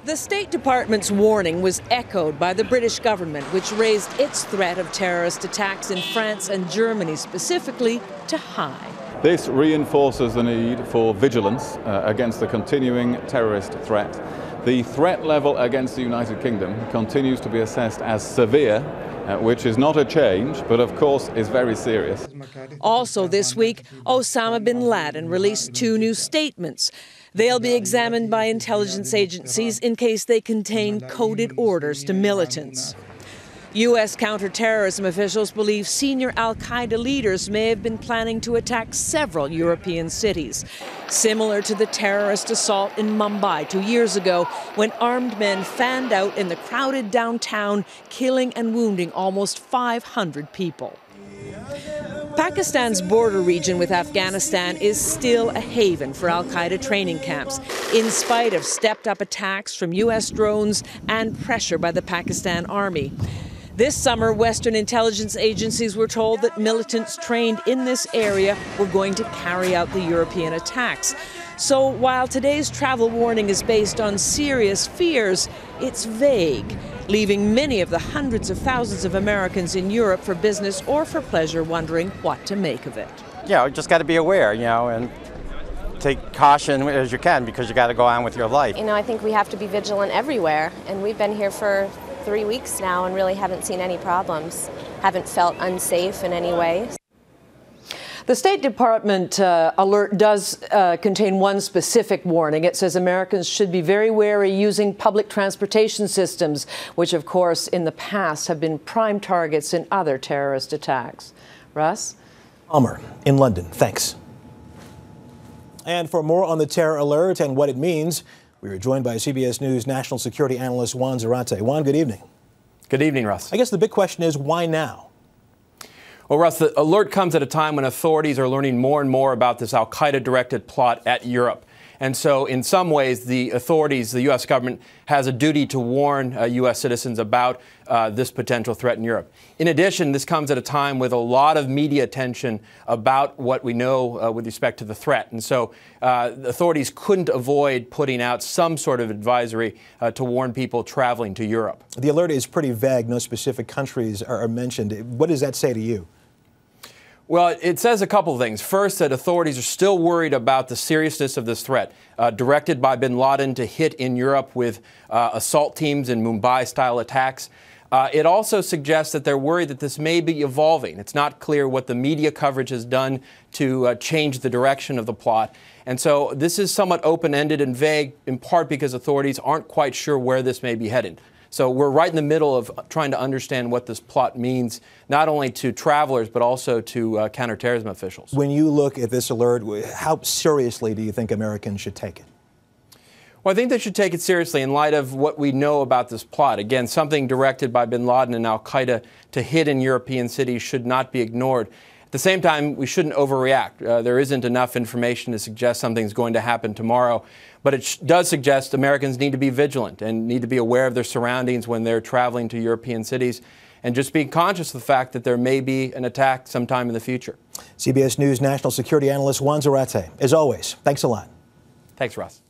The State Department's warning was echoed by the British government, which raised its threat of terrorist attacks in France and Germany specifically to high. This reinforces the need for vigilance against the continuing terrorist threat. The threat level against the United Kingdom continues to be assessed as severe, which is not a change, but of course is very serious. Also this week, Osama bin Laden released 2 new statements. They'll be examined by intelligence agencies in case they contain coded orders to militants. U.S. counterterrorism officials believe senior al-Qaeda leaders may have been planning to attack several European cities, similar to the terrorist assault in Mumbai 2 years ago, when armed men fanned out in the crowded downtown, killing and wounding almost 500 people. Pakistan's border region with Afghanistan is still a haven for al-Qaeda training camps, in spite of stepped-up attacks from U.S. drones and pressure by the Pakistan Army. This summer, Western intelligence agencies were told that militants trained in this area were going to carry out the European attacks. So while today's travel warning is based on serious fears, it's vague, leaving many of the hundreds of thousands of Americans in Europe for business or for pleasure wondering what to make of it. Yeah, you just got to be aware, and take caution as you can, because you got to go on with your life. I think we have to be vigilant everywhere, and we've been here for 3 weeks now and really haven't seen any problems, haven't felt unsafe in any way. The State Department alert does contain one specific warning. It says Americans should be very wary using public transportation systems, which, of course, in the past have been prime targets in other terrorist attacks. Russ? Palmer in London. Thanks. And for more on the terror alert and what it means, we are joined by CBS News national security analyst Juan Zarate. Juan, good evening. Good evening, Russ. I guess the big question is, why now? Well, Russ, the alert comes at a time when authorities are learning more and more about this al-Qaeda-directed plot at Europe. And so in some ways, the authorities, the U.S. government, has a duty to warn U.S. citizens about this potential threat in Europe. In addition, this comes at a time with a lot of media attention about what we know with respect to the threat. And so the authorities couldn't avoid putting out some sort of advisory to warn people traveling to Europe. The alert is pretty vague. No specific countries are mentioned. What does that say to you? Well, it says a couple of things. First, that authorities are still worried about the seriousness of this threat, directed by bin Laden to hit in Europe with assault teams and Mumbai-style attacks. It also suggests that they're worried that this may be evolving. It's not clear what the media coverage has done to change the direction of the plot. And so this is somewhat open-ended and vague, in part because authorities aren't quite sure where this may be headed. So we're right in the middle of trying to understand what this plot means, not only to travelers, but also to counterterrorism officials. When you look at this alert, how seriously do you think Americans should take it? Well, I think they should take it seriously in light of what we know about this plot. Again, something directed by bin Laden and al-Qaeda to hit in European cities should not be ignored. At the same time, we shouldn't overreact. There isn't enough information to suggest something's going to happen tomorrow. But it does suggest Americans need to be vigilant and need to be aware of their surroundings when they're traveling to European cities, and just being conscious of the fact that there may be an attack sometime in the future. CBS News national security analyst Juan Zarate. As always, thanks a lot. Thanks, Russ.